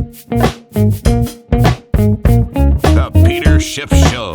The Peter Schiff Show.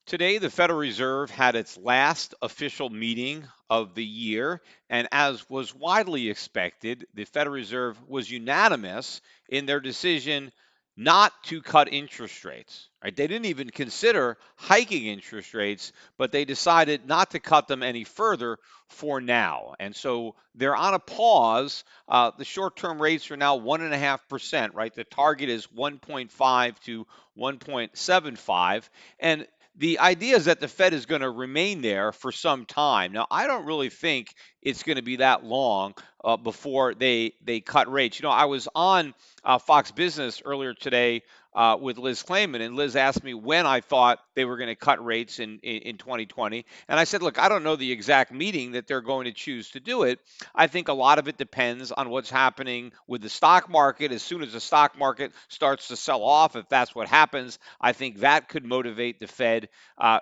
Today, the Federal Reserve had its last official meeting of the year, and as was widely expected, the Federal Reserve was unanimous in their decision not to cut interest rates. Right? They didn't even consider hiking interest rates, but they decided not to cut them any further for now. And so they're on a pause. The short-term rates are now 1.5%. Right? The target is 1.5 to 1.75, and the idea is that the Fed is going to remain there for some time. Now, I don't really think it's going to be that long before they cut rates. I was on Fox Business earlier today with Liz Claman, and Liz asked me when I thought they were going to cut rates in 2020. And I said, look, I don't know the exact meeting that they're going to choose to do it. I think a lot of it depends on what's happening with the stock market. As soon as the stock market starts to sell off, if that's what happens, I think that could motivate the Fed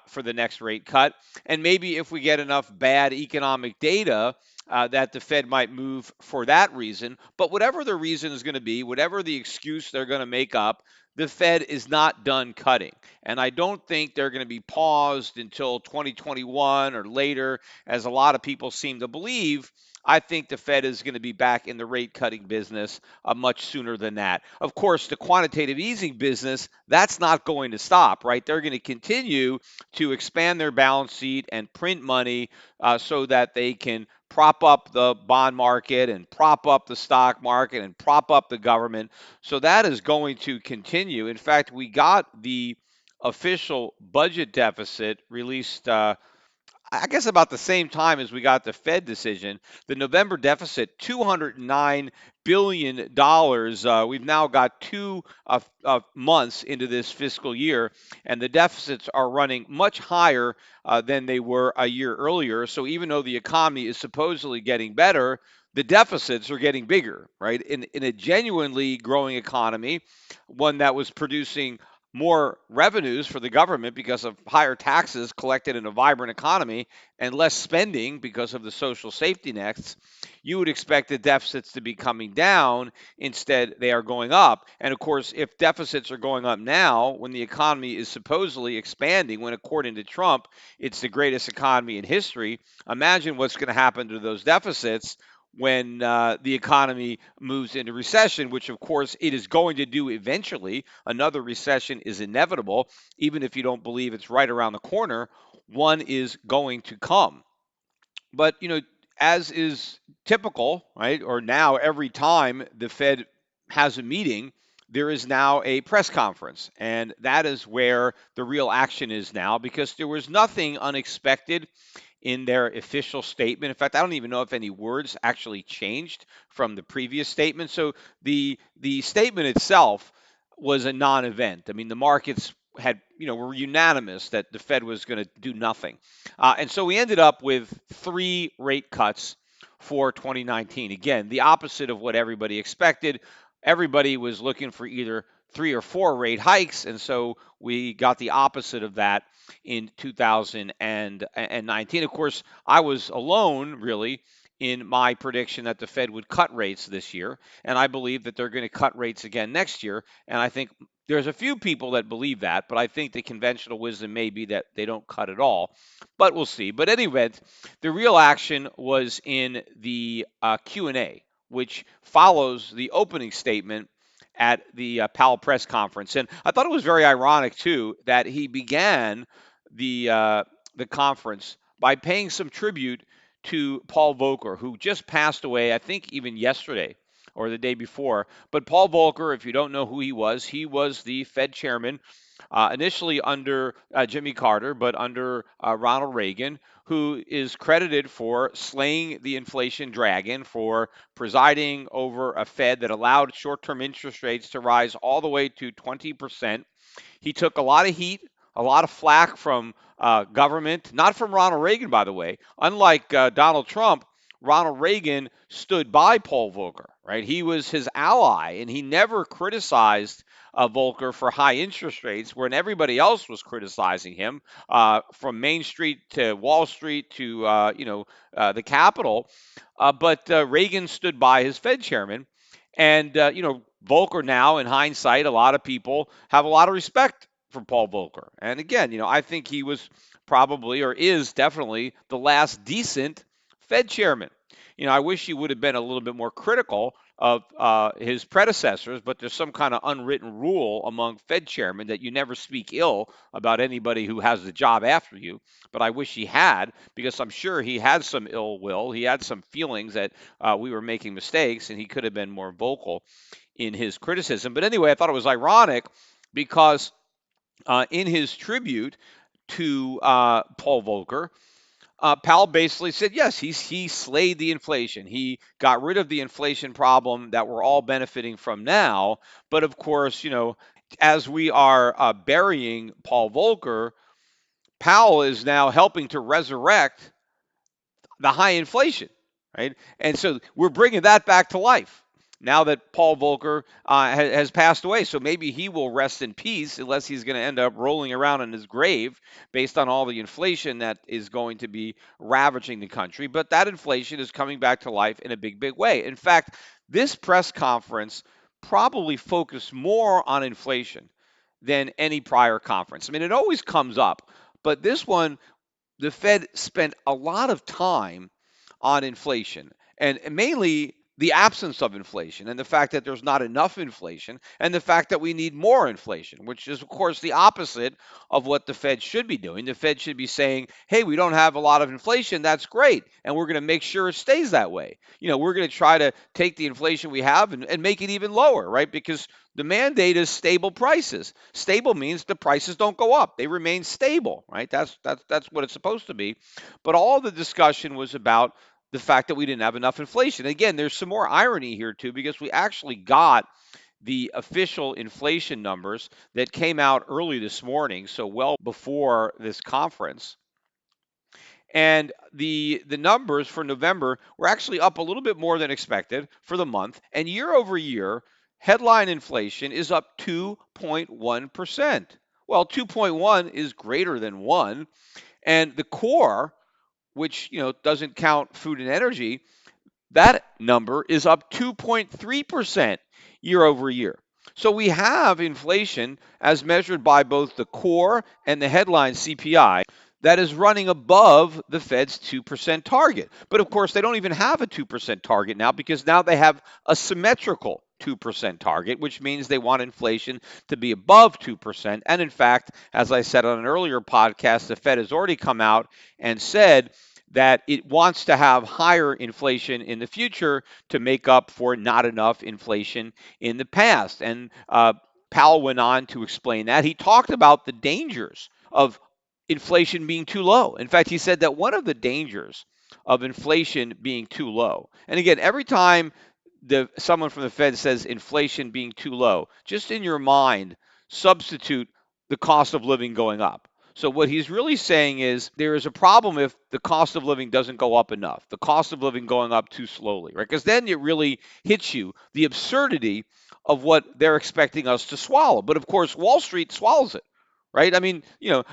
for the next rate cut. And maybe if we get enough bad economic data, that the Fed might move for that reason. But whatever the reason is going to be, whatever the excuse they're going to make up, the Fed is not done cutting. And I don't think they're going to be paused until 2021 or later, as a lot of people seem to believe. I think the Fed is going to be back in the rate cutting business much sooner than that. Of course, the quantitative easing business, that's not going to stop, right? They're going to continue to expand their balance sheet and print money so that they can prop up the bond market and prop up the stock market and prop up the government. So that is going to continue. In fact, we got the official budget deficit released I guess about the same time as we got the Fed decision. The November deficit, $209 billion. We've now got two months into this fiscal year, and the deficits are running much higher than they were a year earlier. So even though the economy is supposedly getting better, the deficits are getting bigger, right? In a genuinely growing economy, one that was producing more revenues for the government because of higher taxes collected in a vibrant economy and less spending because of the social safety nets, you would expect the deficits to be coming down. Instead, they are going up. And of course, if deficits are going up now, when the economy is supposedly expanding, when according to Trump, it's the greatest economy in history, imagine what's going to happen to those deficits when the economy moves into recession, which of course it is going to do eventually. Another recession is inevitable, even if you don't believe it's right around the corner, one is going to come. But, as is typical, right, or now every time the Fed has a meeting, there is now a press conference. And that is where the real action is now, because there was nothing unexpected in their official statement. In fact, I don't even know if any words actually changed from the previous statement. So the statement itself was a non-event. I mean, the markets were unanimous that the Fed was going to do nothing. And so we ended up with 3 rate cuts for 2019. Again, the opposite of what everybody expected. Everybody was looking for either 3 or 4 rate hikes, and so we got the opposite of that in 2019. Of course, I was alone, really, in my prediction that the Fed would cut rates this year, and I believe that they're going to cut rates again next year. And I think there's a few people that believe that, but I think the conventional wisdom may be that they don't cut at all. But we'll see. But anyway, the real action was in the Q&A, which follows the opening statement at the Powell press conference. And I thought it was very ironic, too, that he began the conference by paying some tribute to Paul Volcker, who just passed away, I think even yesterday or the day before. But Paul Volcker, if you don't know who he was the Fed chairman, initially under Jimmy Carter, but under Ronald Reagan, who is credited for slaying the inflation dragon, for presiding over a Fed that allowed short-term interest rates to rise all the way to 20%. He took a lot of heat, a lot of flack from government, not from Ronald Reagan, by the way. Unlike Donald Trump, Ronald Reagan stood by Paul Volcker, right? He was his ally, and he never criticized Volcker for high interest rates when everybody else was criticizing him, from Main Street to Wall Street to the Capitol. But Reagan stood by his Fed chairman, and Volcker now, in hindsight, a lot of people have a lot of respect for Paul Volcker. And again, I think he was probably, or is definitely, the last decent Fed chairman. I wish he would have been a little bit more critical of his predecessors, but there's some kind of unwritten rule among Fed chairmen that you never speak ill about anybody who has the job after you. But I wish he had, because I'm sure he had some ill will. He had some feelings that we were making mistakes, and he could have been more vocal in his criticism. But anyway, I thought it was ironic because in his tribute to Paul Volcker, Powell basically said, yes, he slayed the inflation. He got rid of the inflation problem that we're all benefiting from now. But of course, as we are burying Paul Volcker, Powell is now helping to resurrect the high inflation, right? And so we're bringing that back to life now that Paul Volcker has passed away. So maybe he will rest in peace, unless he's going to end up rolling around in his grave based on all the inflation that is going to be ravaging the country. But that inflation is coming back to life in a big, big way. In fact, this press conference probably focused more on inflation than any prior conference. I mean, it always comes up, but this one, the Fed spent a lot of time on inflation, and mainly the absence of inflation, and the fact that there's not enough inflation, and the fact that we need more inflation, which is, of course, the opposite of what the Fed should be doing. The Fed should be saying, hey, we don't have a lot of inflation. That's great. And we're going to make sure it stays that way. We're going to try to take the inflation we have and make it even lower, right? Because the mandate is stable prices. Stable means the prices don't go up; they remain stable, right? That's what it's supposed to be. But all the discussion was about the fact that we didn't have enough inflation. Again, there's some more irony here too, because we actually got the official inflation numbers that came out early this morning, so well before this conference. And the numbers for November were actually up a little bit more than expected for the month. And year over year, headline inflation is up 2.1%. Well, 2.1 is greater than 1. And the core, which doesn't count food and energy, that number is up 2.3% year over year. So we have inflation as measured by both the core and the headline CPI that is running above the Fed's 2% target. But of course, they don't even have a 2% target now, because now they have a symmetrical 2% target, which means they want inflation to be above 2%. And in fact, as I said on an earlier podcast, the Fed has already come out and said that it wants to have higher inflation in the future to make up for not enough inflation in the past. And Powell went on to explain that. He talked about the dangers of inflation being too low. In fact, he said that one of the dangers of inflation being too low, and again, every time someone from the Fed says inflation being too low, just in your mind, substitute the cost of living going up. So what he's really saying is there is a problem if the cost of living doesn't go up enough, the cost of living going up too slowly, right? Because then it really hits you, the absurdity of what they're expecting us to swallow. But of course, Wall Street swallows it, right? I mean,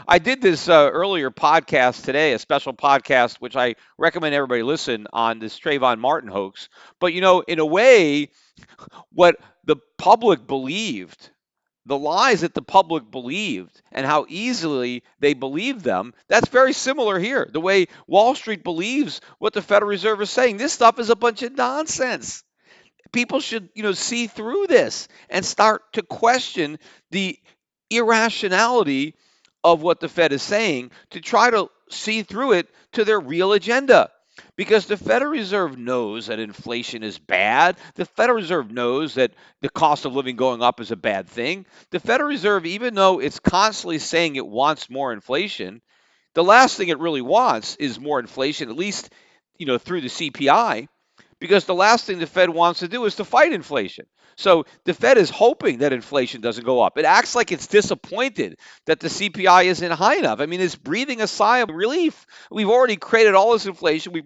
I did this earlier podcast today, a special podcast, which I recommend everybody listen, on this Trayvon Martin hoax. But, in a way, what the public believed, the lies that the public believed, and how easily they believed them, that's very similar here. The way Wall Street believes what the Federal Reserve is saying, this stuff is a bunch of nonsense. People should, see through this and start to question the irrationality of what the Fed is saying, to try to see through it to their real agenda. Because the Federal Reserve knows that inflation is bad. The Federal Reserve knows that the cost of living going up is a bad thing. The Federal Reserve, even though it's constantly saying it wants more inflation, the last thing it really wants is more inflation, at least, through the CPI, because the last thing the Fed wants to do is to fight inflation. So the Fed is hoping that inflation doesn't go up. It acts like it's disappointed that the CPI isn't high enough. I mean, it's breathing a sigh of relief. We've already created all this inflation. We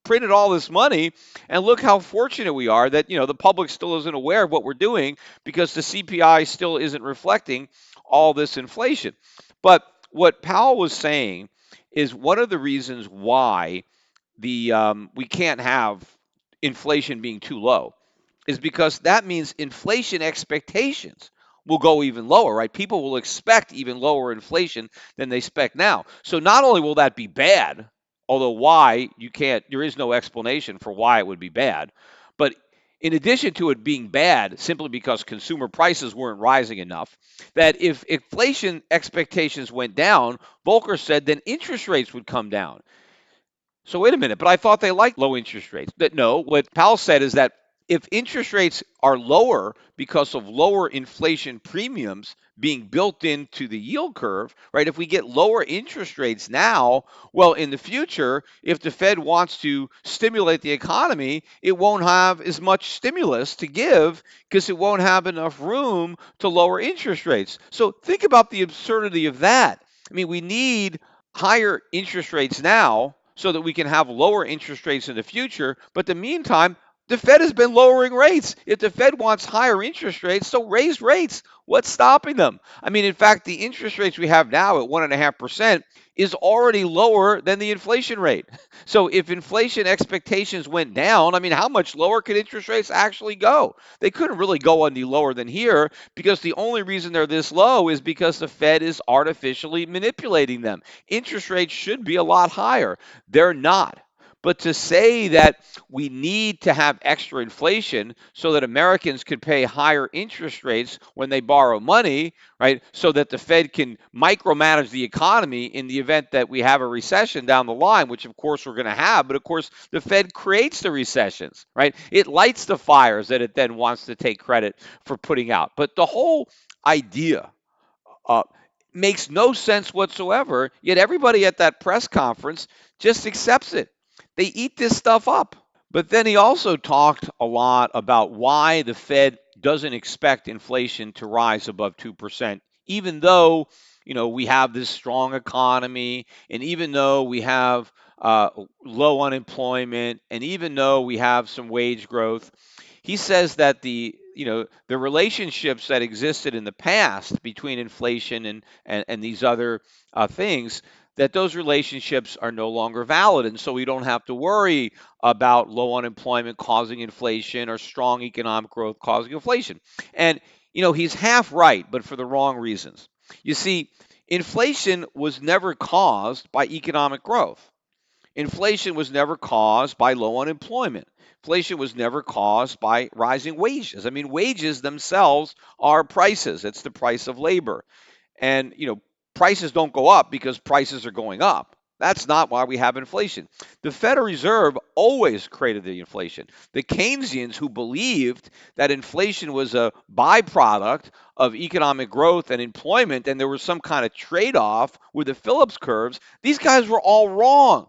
printed all this money, and look how fortunate we are that the public still isn't aware of what we're doing because the CPI still isn't reflecting all this inflation. But what Powell was saying is one of the reasons why the we can't have inflation being too low is because that means inflation expectations will go even lower, right? People will expect even lower inflation than they expect now. So not only will that be bad, although why you can't, there is no explanation for why it would be bad, but in addition to it being bad simply because consumer prices weren't rising enough, that if inflation expectations went down, Volcker said then interest rates would come down. So wait a minute, but I thought they liked low interest rates. That no, what Powell said is that if interest rates are lower because of lower inflation premiums being built into the yield curve, right? If we get lower interest rates now, well, in the future, if the Fed wants to stimulate the economy, it won't have as much stimulus to give because it won't have enough room to lower interest rates. So think about the absurdity of that. I mean, we need higher interest rates now so that we can have lower interest rates in the future. But in the meantime, the Fed has been lowering rates. If the Fed wants higher interest rates, so raise rates. What's stopping them? I mean, in fact, the interest rates we have now at 1.5% is already lower than the inflation rate. So if inflation expectations went down, I mean, how much lower could interest rates actually go? They couldn't really go any lower than here because the only reason they're this low is because the Fed is artificially manipulating them. Interest rates should be a lot higher. They're not. But to say that we need to have extra inflation so that Americans can pay higher interest rates when they borrow money, right? So that the Fed can micromanage the economy in the event that we have a recession down the line, which of course we're going to have. But of course, the Fed creates the recessions, right? It lights the fires that it then wants to take credit for putting out. But the whole idea uh, makes no sense whatsoever, yet everybody at that press conference just accepts it. They eat this stuff up. But then he also talked a lot about why the Fed doesn't expect inflation to rise above 2%, even though, we have this strong economy, and even though we have low unemployment, and even though we have some wage growth. He says that the relationships that existed in the past between inflation and these other things, that those relationships are no longer valid. And so we don't have to worry about low unemployment causing inflation or strong economic growth causing inflation. And, he's half right, but for the wrong reasons. You see, inflation was never caused by economic growth. Inflation was never caused by low unemployment. Inflation was never caused by rising wages. I mean, wages themselves are prices. It's the price of labor. And, prices don't go up because prices are going up. That's not why we have inflation. The Federal Reserve always created the inflation. The Keynesians, who believed that inflation was a byproduct of economic growth and employment, and there was some kind of trade off with the Phillips curves, these guys were all wrong.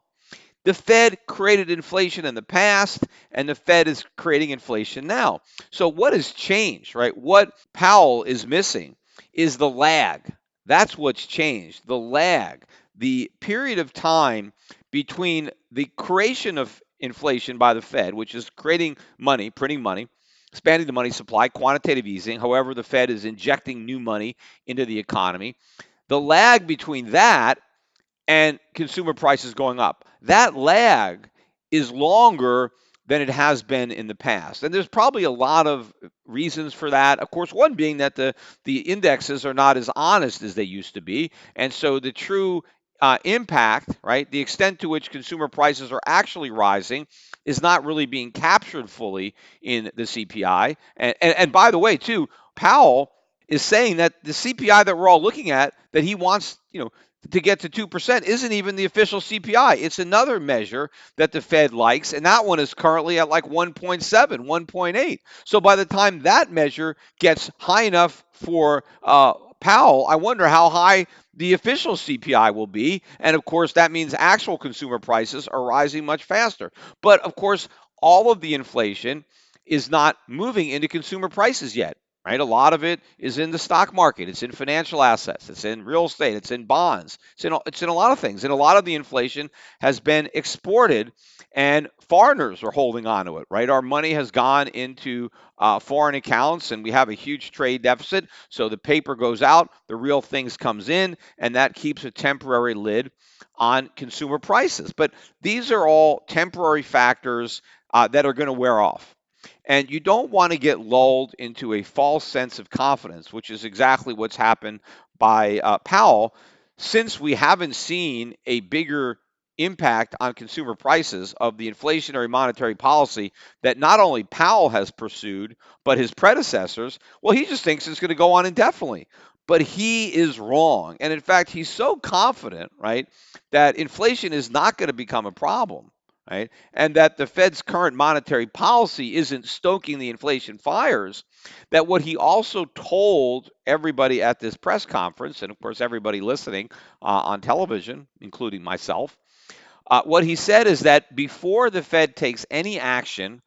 The Fed created inflation in the past, and the Fed is creating inflation now. So what has changed, right? What Powell is missing is the lag. That's what's changed. The lag, the period of time between the creation of inflation by the Fed, which is creating money, printing money, expanding the money supply, quantitative easing. However, the Fed is injecting new money into the economy. The lag between that and consumer prices going up. That lag is longer than it has been in the past. And there's probably a lot of reasons for that. Of course, one being that the indexes are not as honest as they used to be. And so the true impact, right, the extent to which consumer prices are actually rising is not really being captured fully in the CPI. And by the way, too, Powell is saying that the CPI that we're all looking at, that he wants, to get to 2% isn't even the official CPI. It's another measure that the Fed likes, and that one is currently at like 1.7, 1.8. So by the time that measure gets high enough for Powell, I wonder how high the official CPI will be. And of course, that means actual consumer prices are rising much faster. But of course, all of the inflation is not moving into consumer prices yet. right? A lot of it is in the stock market. It's in financial assets. It's in real estate. It's in bonds. It's in a lot of things. And a lot of the inflation has been exported, and foreigners are holding on to it, right? Our money has gone into foreign accounts, and we have a huge trade deficit. So the paper goes out, the real things comes in, and that keeps a temporary lid on consumer prices. But these are all temporary factors that are going to wear off. And you don't want to get lulled into a false sense of confidence, which is exactly what's happened by Powell, since we haven't seen a bigger impact on consumer prices of the inflationary monetary policy that not only Powell has pursued, but his predecessors. Well, he just thinks it's going to go on indefinitely. But he is wrong. And in fact, he's so confident, right, that inflation is not going to become a problem, right? And that the Fed's current monetary policy isn't stoking the inflation fires, that what he also told everybody at this press conference, and of course everybody listening on television, including myself, what he said is that before the Fed takes any action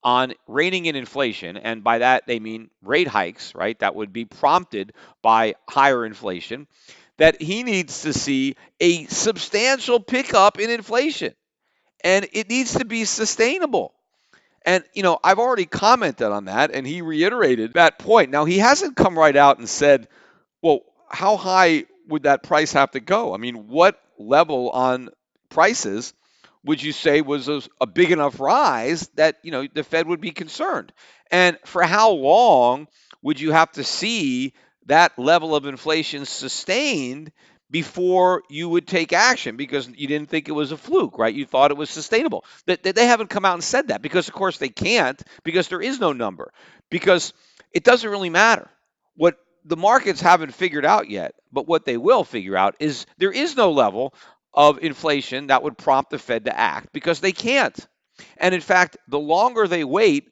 on reining in inflation, and by that they mean rate hikes, right? That would be prompted by higher inflation, that he needs to see a substantial pickup in inflation, and it needs to be sustainable. And, I've already commented on that, and he reiterated that point. Now, he hasn't come right out and said, well, how high would that price have to go? I mean, what level on prices would you say was a big enough rise that, the Fed would be concerned? And for how long would you have to see that level of inflation sustained before you would take action, because you didn't think it was a fluke, right? You thought it was sustainable. That they haven't come out and said that, because of course they can't, because there is no number, because it doesn't really matter. What the markets haven't figured out yet, but what they will figure out is there is no level of inflation that would prompt the Fed to act, because they can't. And in fact, the longer they wait,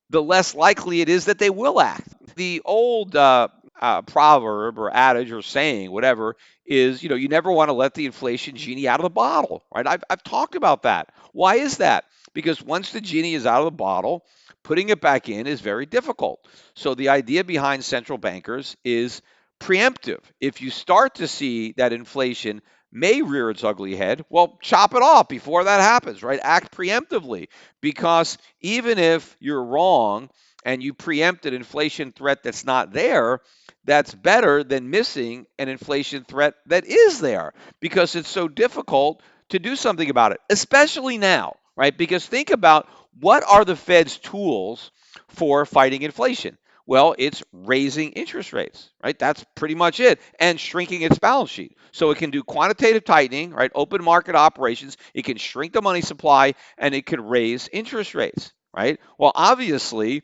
the less likely it is that they will act. The old proverb or adage or saying, whatever, is, you never want to let the inflation genie out of the bottle, right? I've talked about that. Why is that? Because once the genie is out of the bottle, putting it back in is very difficult. So the idea behind central bankers is preemptive. If you start to see that inflation may rear its ugly head, well, chop it off before that happens, right? Act preemptively, because even if you're wrong and you preempt an inflation threat that's not there, that's better than missing an inflation threat that is there, because it's so difficult to do something about it, especially now, right? Because think about, what are the Fed's tools for fighting inflation? Well, it's raising interest rates, right? That's pretty much it, and shrinking its balance sheet. So it can do quantitative tightening, right? Open market operations. It can shrink the money supply, and it can raise interest rates, right? Well, obviously,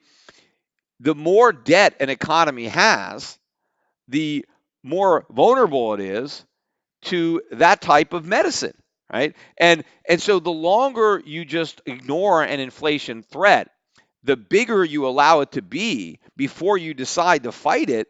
the more debt an economy has, the more vulnerable it is to that type of medicine, right? And so the longer you just ignore an inflation threat, the bigger you allow it to be before you decide to fight it,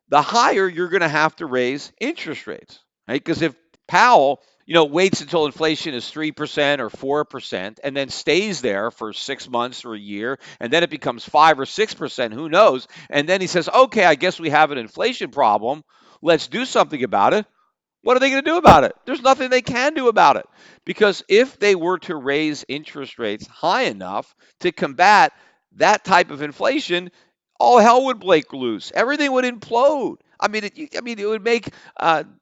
the higher you're going to have to raise interest rates, right? Because if Powell, waits until inflation is 3% or 4% and then stays there for 6 months or a year, and then it becomes 5 or 6%, who knows? And then he says, okay, I guess we have an inflation problem. Let's do something about it. What are they going to do about it? There's nothing they can do about it, because if they were to raise interest rates high enough to combat that type of inflation, all hell would break loose. Everything would implode. It would make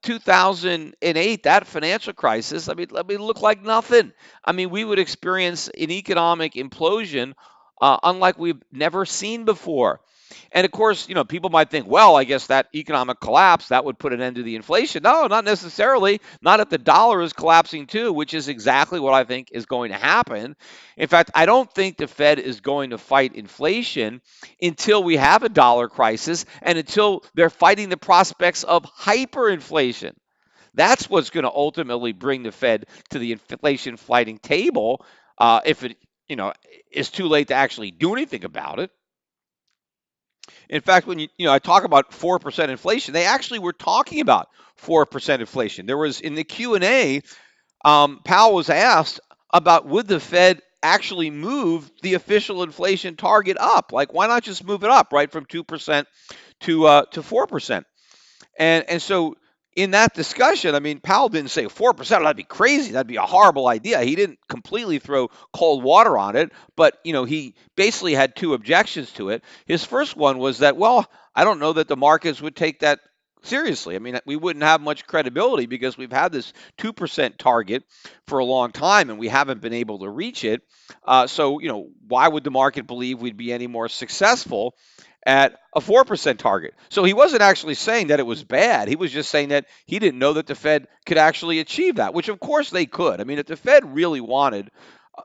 2008, that financial crisis, let me look like nothing. We would experience an economic implosion unlike we've never seen before. And of course, people might think, well, I guess that economic collapse, that would put an end to the inflation. No, not necessarily. Not if the dollar is collapsing too, which is exactly what I think is going to happen. In fact, I don't think the Fed is going to fight inflation until we have a dollar crisis and until they're fighting the prospects of hyperinflation. That's what's going to ultimately bring the Fed to the inflation fighting table, if it, is too late to actually do anything about it. In fact, when I talk about 4% inflation, they actually were talking about 4% inflation. There was, in the Q&A, Powell was asked about, would the Fed actually moved the official inflation target up. Like, why not just move it up, right, from 2% to 4%? And so in that discussion, I mean, Powell didn't say 4%. That'd be crazy. That'd be a horrible idea. He didn't completely throw cold water on it, but he basically had two objections to it. His first one was that, well, I don't know that the markets would take that seriously. I mean, we wouldn't have much credibility because we've had this 2% target for a long time and we haven't been able to reach it. So, why would the market believe we'd be any more successful at a 4% target? So he wasn't actually saying that it was bad. He was just saying that he didn't know that the Fed could actually achieve that, which of course they could. I mean, if the Fed really wanted,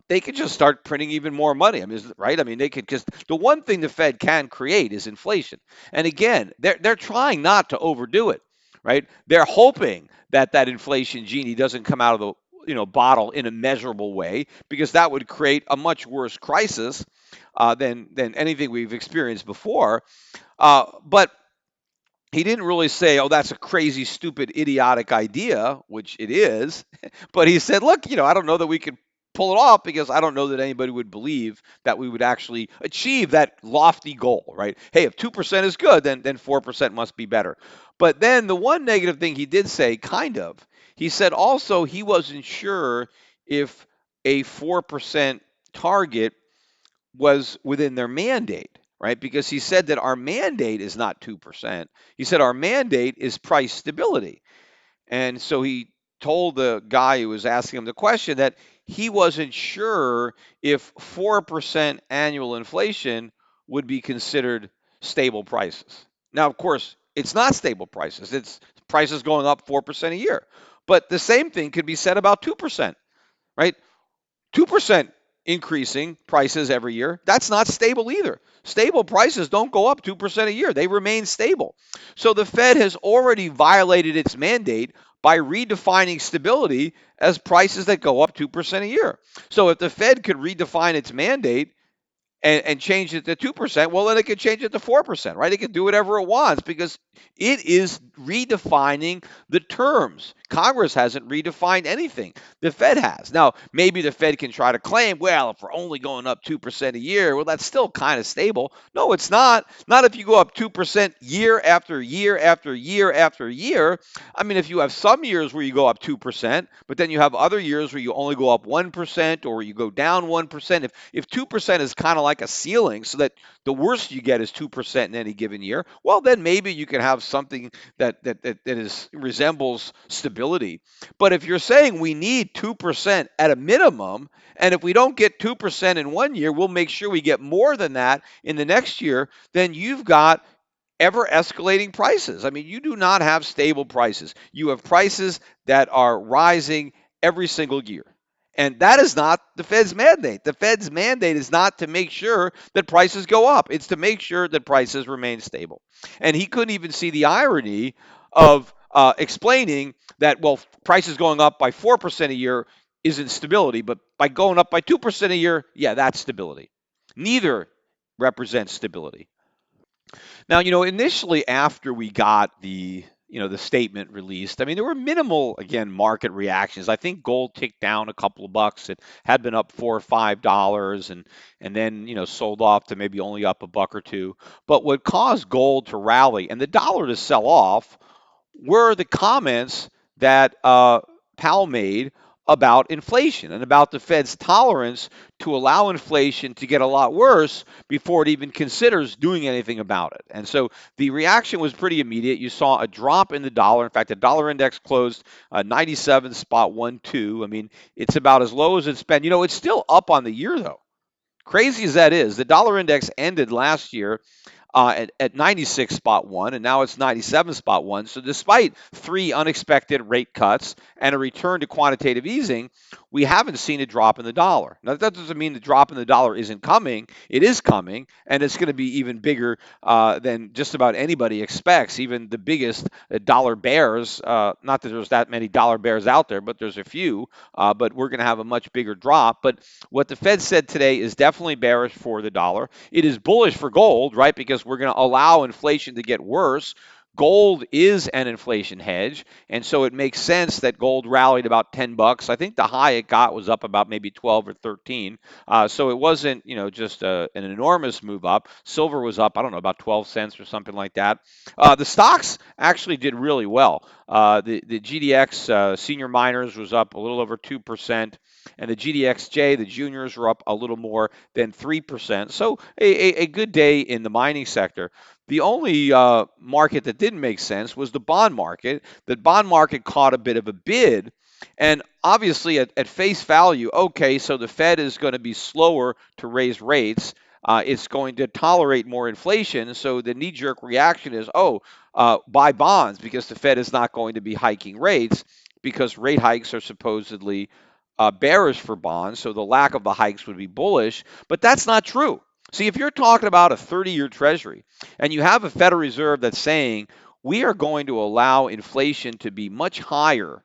they could just start printing even more money. I mean, right? I mean, they could, because the one thing the Fed can create is inflation. And again, they're trying not to overdo it, right? They're hoping that that inflation genie doesn't come out of the bottle in a measurable way, because that would create a much worse crisis than anything we've experienced before. But he didn't really say, "Oh, that's a crazy, stupid, idiotic idea," which it is. But he said, "Look, I don't know that we could pull it off because I don't know that anybody would believe that we would actually achieve that lofty goal, right? Hey, if 2% is good, then 4% must be better." But then the one negative thing he did say, kind of, he said also he wasn't sure if a 4% target was within their mandate, right? Because he said that our mandate is not 2%. He said our mandate is price stability. And so he told the guy who was asking him the question that he wasn't sure if 4% annual inflation would be considered stable prices. Now, of course, it's not stable prices. It's prices going up 4% a year. But the same thing could be said about 2%, right? 2% increasing prices every year, that's not stable either. Stable prices don't go up 2% a year. They remain stable. So the Fed has already violated its mandate by redefining stability as prices that go up 2% a year. So if the Fed could redefine its mandate and change it to 2%, well, then it could change it to 4%, right? It can do whatever it wants because it is redefining the terms. Congress hasn't redefined anything. The Fed has. Now, maybe the Fed can try to claim, well, if we're only going up 2% a year, well, that's still kind of stable. No, it's not. Not if you go up 2% year after year after year after year. I mean, if you have some years where you go up 2%, but then you have other years where you only go up 1% or you go down 1%. If 2% is kind of like a ceiling, so that the worst you get is 2% in any given year, well, then maybe you can have something that resembles stability. But if you're saying we need 2% at a minimum, and if we don't get 2% in one year, we'll make sure we get more than that in the next year, then you've got ever escalating prices. I mean, you do not have stable prices. You have prices that are rising every single year. And that is not the Fed's mandate. The Fed's mandate is not to make sure that prices go up. It's to make sure that prices remain stable. And he couldn't even see the irony of explaining that, well, prices going up by 4% a year isn't stability, but by going up by 2% a year, yeah, that's stability. Neither represents stability. Now, initially after we got the statement released, I mean, there were minimal, again, market reactions. I think gold ticked down a couple of bucks. It had been up $4 or $5 and then, sold off to maybe only up a buck or two. But what caused gold to rally and the dollar to sell off were the comments that Powell made about inflation and about the Fed's tolerance to allow inflation to get a lot worse before it even considers doing anything about it. And so the reaction was pretty immediate. You saw a drop in the dollar. In fact, the dollar index closed 97.12. I mean, it's about as low as it's been. It's still up on the year, though. Crazy as that is, the dollar index ended last year at 96.1, and now it's 97.1. So despite three unexpected rate cuts and a return to quantitative easing, we haven't seen a drop in the dollar. Now, that doesn't mean the drop in the dollar isn't coming. It is coming, and it's going to be even bigger than just about anybody expects, even the biggest dollar bears. Not that there's that many dollar bears out there, but there's a few. But we're going to have a much bigger drop. But what the Fed said today is definitely bearish for the dollar. It is bullish for gold, right? Because we're going to allow inflation to get worse. Gold is an inflation hedge, and so it makes sense that gold rallied about $10. I think the high it got was up about maybe 12 or 13. So it wasn't, just an enormous move up. Silver was up, I don't know, about 12 cents or something like that. The stocks actually did really well. The GDX senior miners was up a little over 2%, and the GDXJ, the juniors, were up a little more than 3%. So a good day in the mining sector. The only market that didn't make sense was the bond market. The bond market caught a bit of a bid. And obviously, at face value, okay, so the Fed is going to be slower to raise rates. It's going to tolerate more inflation. So the knee jerk reaction is, oh, buy bonds because the Fed is not going to be hiking rates because rate hikes are supposedly bearish for bonds. So the lack of the hikes would be bullish. But that's not true. See, if you're talking about a 30-year treasury and you have a Federal Reserve that's saying we are going to allow inflation to be much higher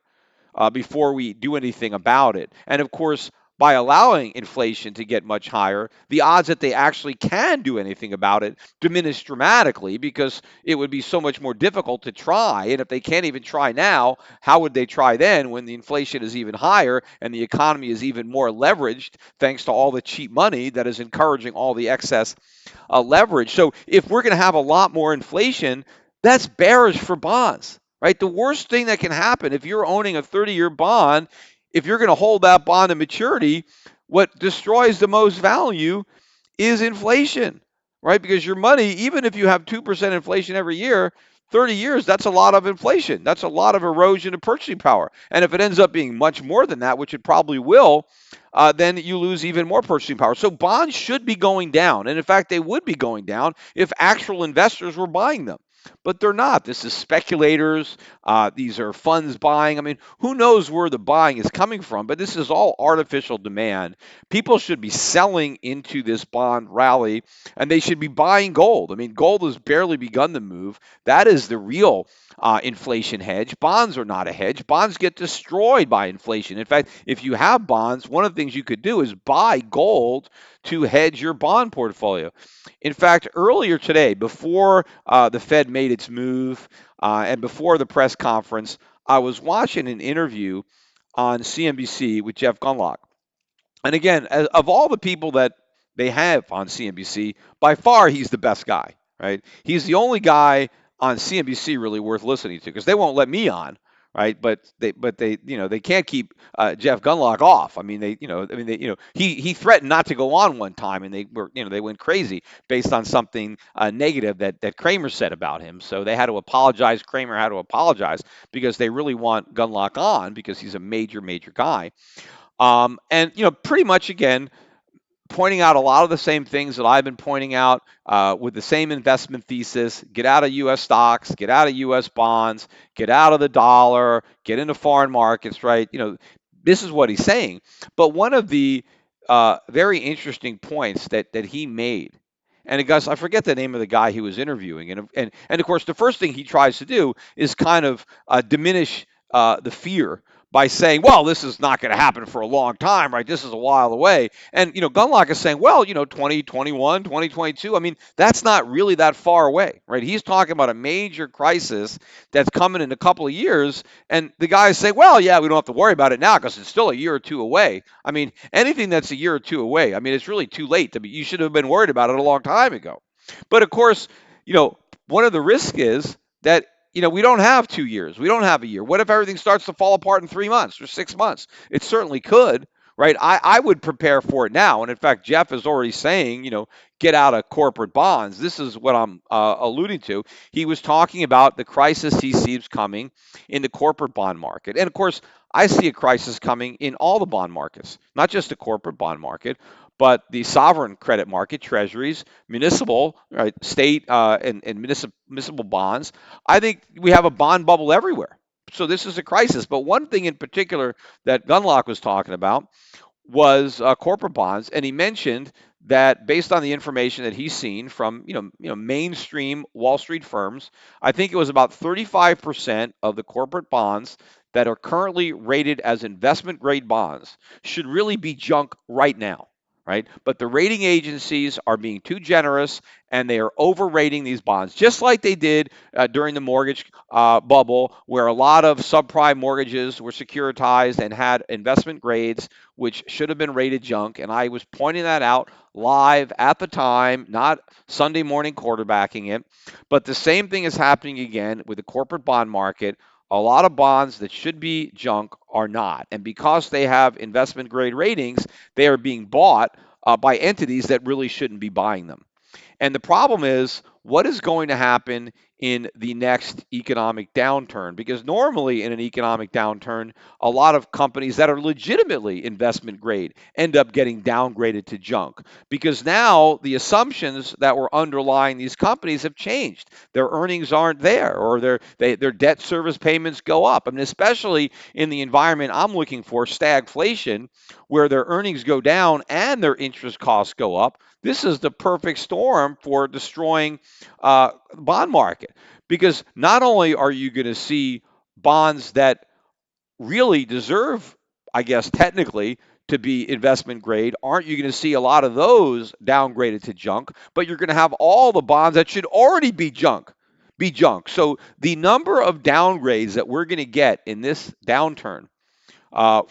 before we do anything about it. And of course, by allowing inflation to get much higher, the odds that they actually can do anything about it diminish dramatically because it would be so much more difficult to try. And if they can't even try now, how would they try then when the inflation is even higher and the economy is even more leveraged thanks to all the cheap money that is encouraging all the excess leverage? So if we're going to have a lot more inflation, that's bearish for bonds, right? The worst thing that can happen if you're owning a 30-year bond, if you're going to hold that bond to maturity, what destroys the most value is inflation, right? Because your money, even if you have 2% inflation every year, 30 years, that's a lot of inflation. That's a lot of erosion of purchasing power. And if it ends up being much more than that, which it probably will, then you lose even more purchasing power. So bonds should be going down. And in fact, they would be going down if actual investors were buying them. But they're not. This is speculators. These are funds buying. I mean, who knows where the buying is coming from? But this is all artificial demand. People should be selling into this bond rally, and they should be buying gold. I mean, gold has barely begun to move. That is the real inflation hedge. Bonds are not a hedge. Bonds get destroyed by inflation. In fact, if you have bonds, one of the things you could do is buy gold to hedge your bond portfolio. In fact, earlier today, before the Fed made its move and before the press conference, I was watching an interview on CNBC with Jeff Gundlach. And again, of all the people that they have on CNBC, by far he's the best guy, right? He's the only guy on CNBC really worth listening to because they won't let me on, right? But they they can't keep Jeff Gundlach off. I mean he threatened not to go on one time, and they went crazy based on something negative that Kramer said about him. So they had to apologize. Kramer had to apologize because they really want Gundlach on because he's a major guy. And pretty much again, pointing out a lot of the same things that I've been pointing out with the same investment thesis: get out of U.S. stocks, get out of U.S. bonds, get out of the dollar, get into foreign markets. Right? This is what he's saying. But one of the very interesting points that he made. And I forget the name of the guy he was interviewing, and of course, the first thing he tries to do is kind of diminish the fear by saying, well, this is not going to happen for a long time, right? This is a while away. And, Gundlach is saying, well, 2021, 2022, I mean, that's not really that far away, right? He's talking about a major crisis that's coming in a couple of years. And the guys say, well, yeah, we don't have to worry about it now because it's still a year or two away. I mean, anything that's a year or two away, I mean, it's really too late. You should have been worried about it a long time ago. But of course, one of the risks is that we don't have 2 years. We don't have a year. What if everything starts to fall apart in 3 months or 6 months? It certainly could, right? I would prepare for it now. And in fact, Jeff is already saying, get out of corporate bonds. This is what I'm alluding to. He was talking about the crisis he sees coming in the corporate bond market. And of course, I see a crisis coming in all the bond markets, not just the corporate bond market, but the sovereign credit market, treasuries, municipal, right, state and municipal bonds. I think we have a bond bubble everywhere. So this is a crisis. But one thing in particular that Gundlach was talking about was corporate bonds, and he mentioned that based on the information that he's seen from mainstream Wall Street firms, I think it was about 35% of the corporate bonds that are currently rated as investment grade bonds should really be junk right now. right? But the rating agencies are being too generous and they are overrating these bonds, just like they did during the mortgage bubble, where a lot of subprime mortgages were securitized and had investment grades, which should have been rated junk. And I was pointing that out live at the time, not Sunday morning quarterbacking it. But the same thing is happening again with the corporate bond market. A lot of bonds that should be junk are not. And because they have investment grade ratings, they are being bought by entities that really shouldn't be buying them. And the problem is, what is going to happen in the next economic downturn? Because normally in an economic downturn, a lot of companies that are legitimately investment grade end up getting downgraded to junk because now the assumptions that were underlying these companies have changed. Their earnings aren't there, or their debt service payments go up. I mean, especially in the environment I'm looking for, stagflation, where their earnings go down and their interest costs go up. This is the perfect storm for destroying the bond market because not only are you going to see bonds that really deserve, I guess, technically to be investment grade, aren't you going to see a lot of those downgraded to junk, but you're going to have all the bonds that should already be junk. Be junk. So the number of downgrades that we're going to get in this downturn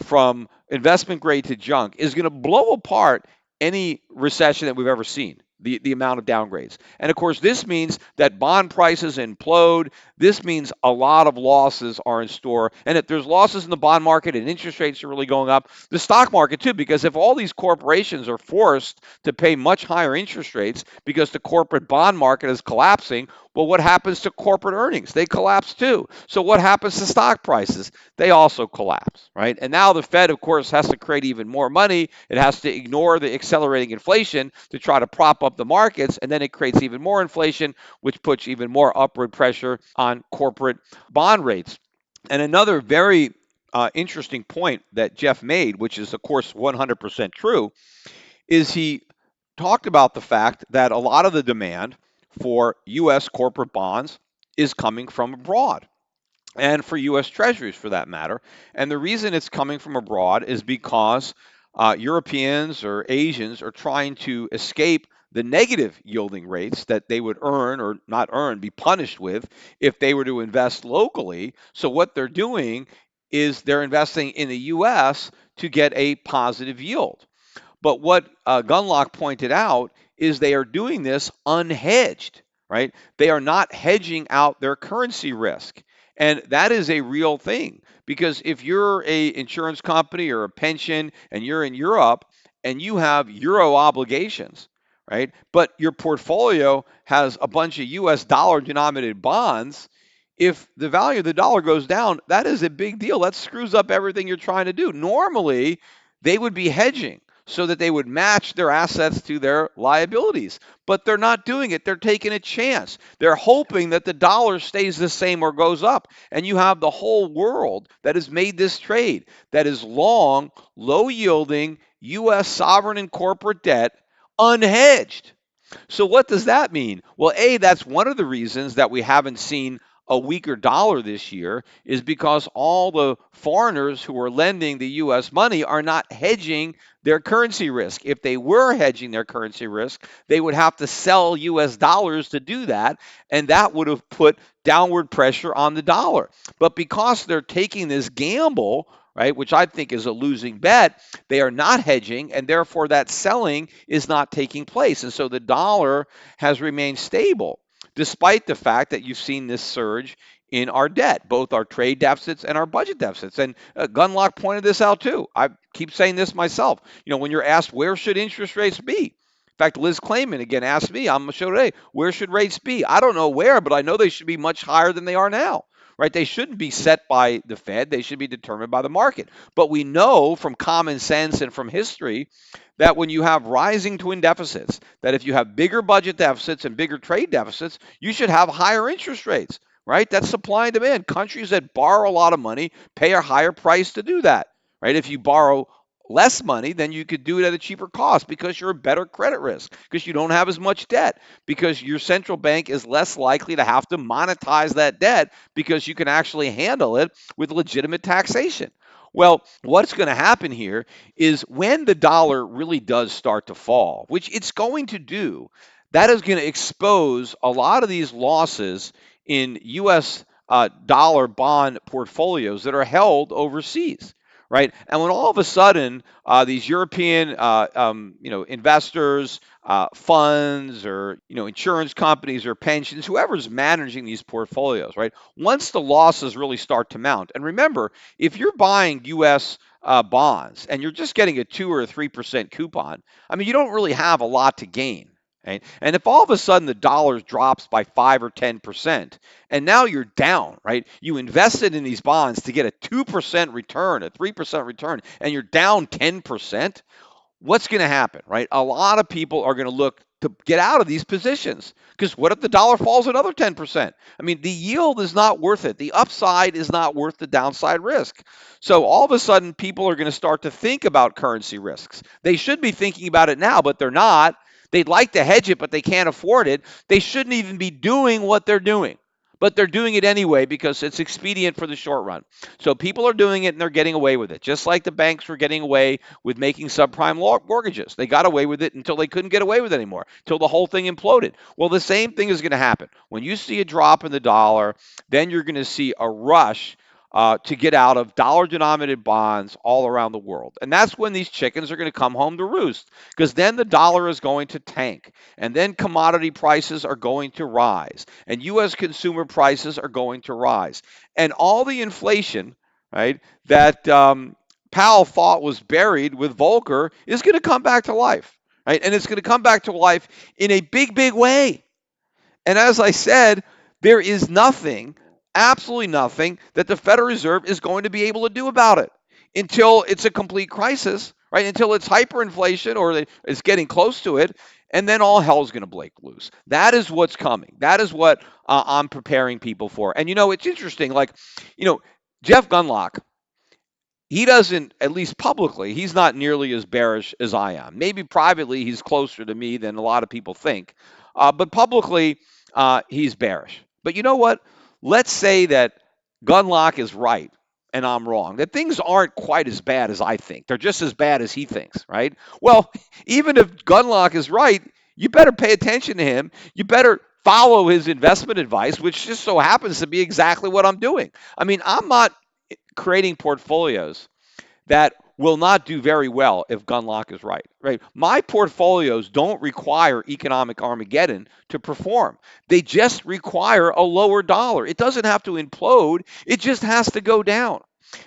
from investment grade to junk is going to blow apart any recession that we've ever seen. The amount of downgrades. And of course, this means that bond prices implode. This means a lot of losses are in store. And if there's losses in the bond market and interest rates are really going up, the stock market too, because if all these corporations are forced to pay much higher interest rates because the corporate bond market is collapsing, well, what happens to corporate earnings? They collapse too. So what happens to stock prices? They also collapse, right? And now the Fed, of course, has to create even more money. It has to ignore the accelerating inflation to try to prop up the markets, and then it creates even more inflation, which puts even more upward pressure on corporate bond rates. And another very interesting point that Jeff made, which is, of course, 100% true, is he talked about the fact that a lot of the demand for U.S. corporate bonds is coming from abroad and for U.S. Treasuries for that matter. And the reason it's coming from abroad is because Europeans or Asians are trying to escape the negative yielding rates that they would earn or not earn, be punished with if they were to invest locally. So what they're doing is they're investing in the U.S. to get a positive yield. But what Gunlock pointed out is they are doing this unhedged, right? They are not hedging out their currency risk. And that is a real thing because if you're a insurance company or a pension and you're in Europe and you have euro obligations, right? But your portfolio has a bunch of US dollar denominated bonds, if the value of the dollar goes down, that is a big deal. That screws up everything you're trying to do. Normally, they would be hedging so that they would match their assets to their liabilities. But they're not doing it. They're taking a chance. They're hoping that the dollar stays the same or goes up. And you have the whole world that has made this trade that is long, low yielding U.S. sovereign and corporate debt unhedged. So what does that mean? Well, A, that's one of the reasons that we haven't seen a weaker dollar this year is because all the foreigners who are lending the US money are not hedging their currency risk. If they were hedging their currency risk, they would have to sell US dollars to do that, and that would have put downward pressure on the dollar. But because they're taking this gamble, right, which I think is a losing bet, they are not hedging, and therefore that selling is not taking place. And so the dollar has remained stable, despite the fact that you've seen this surge in our debt, both our trade deficits and our budget deficits. And Gunlock pointed this out too. I keep saying this myself. You know, when you're asked where should interest rates be? In fact, Liz Claman again asked me on the show today, where should rates be? I don't know where, but I know they should be much higher than they are now. Right? They shouldn't be set by the Fed. They should be determined by the market. But we know from common sense and from history that when you have rising twin deficits, that if you have bigger budget deficits and bigger trade deficits, you should have higher interest rates, right? That's supply and demand. Countries that borrow a lot of money pay a higher price to do that, right? If you borrow less money, then you could do it at a cheaper cost because you're a better credit risk, because you don't have as much debt, because your central bank is less likely to have to monetize that debt because you can actually handle it with legitimate taxation. Well, what's going to happen here is when the dollar really does start to fall, which it's going to do, that is going to expose a lot of these losses in U.S. Dollar bond portfolios that are held overseas. Right, and when all of a sudden these European, investors, funds, or insurance companies or pensions, whoever's managing these portfolios, right? Once the losses really start to mount, and remember, if you're buying U.S. Bonds and you're just getting a 2 or 3% coupon, I mean, you don't really have a lot to gain. Right? And if all of a sudden the dollar drops by 5 or 10%, and now you're down, right? You invested in these bonds to get a 2% return, a 3% return, and you're down 10%. What's going to happen, right? A lot of people are going to look to get out of these positions because what if the dollar falls another 10%? I mean, the yield is not worth it. The upside is not worth the downside risk. So all of a sudden, people are going to start to think about currency risks. They should be thinking about it now, but they're not. They'd like to hedge it, but they can't afford it. They shouldn't even be doing what they're doing. But they're doing it anyway because it's expedient for the short run. So people are doing it and they're getting away with it. Just like the banks were getting away with making subprime mortgages. They got away with it until they couldn't get away with it anymore, until the whole thing imploded. Well, the same thing is going to happen. When you see a drop in the dollar, then you're going to see a rush to get out of dollar denominated bonds all around the world. And that's when these chickens are going to come home to roost because then the dollar is going to tank and then commodity prices are going to rise and U.S. consumer prices are going to rise. And all the inflation, right, that Powell thought was buried with Volcker is going to come back to life, right? And it's going to come back to life in a big, big way. And as I said, there is nothing, absolutely nothing, that the Federal Reserve is going to be able to do about it until it's a complete crisis, right? Until it's hyperinflation or it's getting close to it, and then all hell's going to break loose. That is what's coming. That is what I'm preparing people for. And it's interesting. Like, Jeff Gundlach, he doesn't, at least publicly, he's not nearly as bearish as I am. Maybe privately, he's closer to me than a lot of people think. But publicly, he's bearish. But you know what? Let's say that Gundlach is right and I'm wrong, that things aren't quite as bad as I think. They're just as bad as he thinks, right? Well, even if Gundlach is right, you better pay attention to him. You better follow his investment advice, which just so happens to be exactly what I'm doing. I mean, I'm not creating portfolios that will not do very well if Gundlach is right, right? My portfolios don't require economic Armageddon to perform. They just require a lower dollar. It doesn't have to implode. It just has to go down.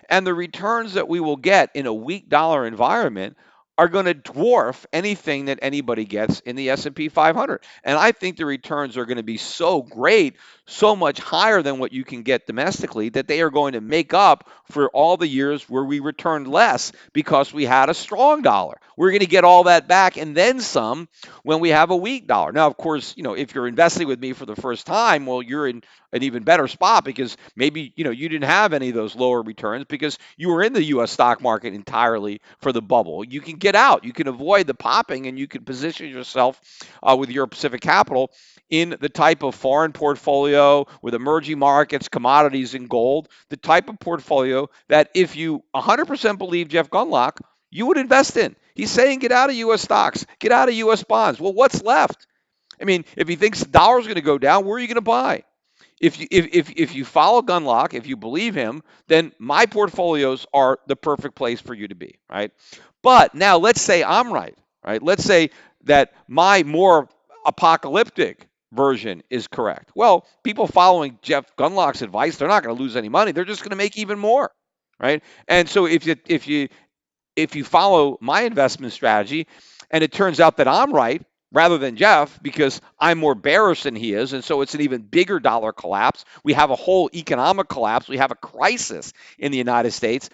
And the returns that we will get in a weak dollar environment are going to dwarf anything that anybody gets in the S&P 500. And I think the returns are going to be so great, so much higher than what you can get domestically, that they are going to make up for all the years where we returned less because we had a strong dollar. We're going to get all that back and then some when we have a weak dollar. Now, of course, if you're investing with me for the first time, well, you're in an even better spot because maybe, you didn't have any of those lower returns because you were in the U.S. stock market entirely for the bubble. You can get out. You can avoid the popping and you can position yourself with your Pacific Capital in the type of foreign portfolio with emerging markets, commodities, and gold, the type of portfolio that if you 100% believe Jeff Gundlach, you would invest in. He's saying get out of U.S. stocks, get out of U.S. bonds. Well, what's left? I mean, if he thinks the dollar's going to go down, where are you going to buy? If you follow Gundlach, if you believe him, then my portfolios are the perfect place for you to be, right? But now let's say I'm right? Let's say that my more apocalyptic version is correct. Well, people following Jeff Gundlach's advice, they're not going to lose any money. They're just going to make even more, right? And so if you follow my investment strategy and it turns out that I'm right rather than Jeff because I'm more bearish than he is, and so it's an even bigger dollar collapse, we have a whole economic collapse, we have a crisis in the United States,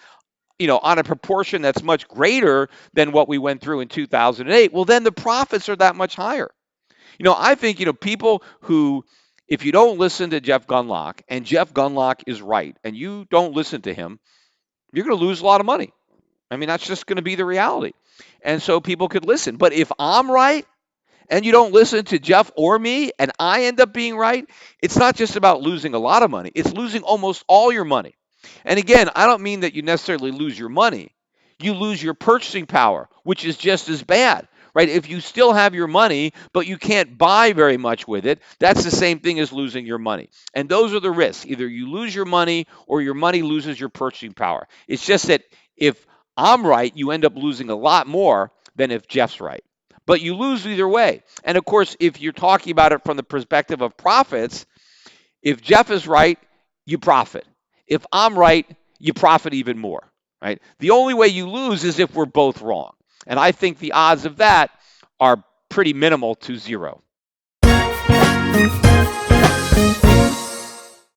on a proportion that's much greater than what we went through in 2008, well, then the profits are that much higher. I think, people who, if you don't listen to Jeff Gundlach and Jeff Gundlach is right and you don't listen to him, you're going to lose a lot of money. I mean, that's just going to be the reality. And so people could listen. But if I'm right and you don't listen to Jeff or me and I end up being right, it's not just about losing a lot of money. It's losing almost all your money. And again, I don't mean that you necessarily lose your money. You lose your purchasing power, which is just as bad, right? If you still have your money, but you can't buy very much with it, that's the same thing as losing your money. And those are the risks. Either you lose your money or your money loses your purchasing power. It's just that if I'm right, you end up losing a lot more than if Jeff's right. But you lose either way. And of course, if you're talking about it from the perspective of profits, if Jeff is right, you profit. If I'm right, you profit even more, right? The only way you lose is if we're both wrong. And I think the odds of that are pretty minimal to zero.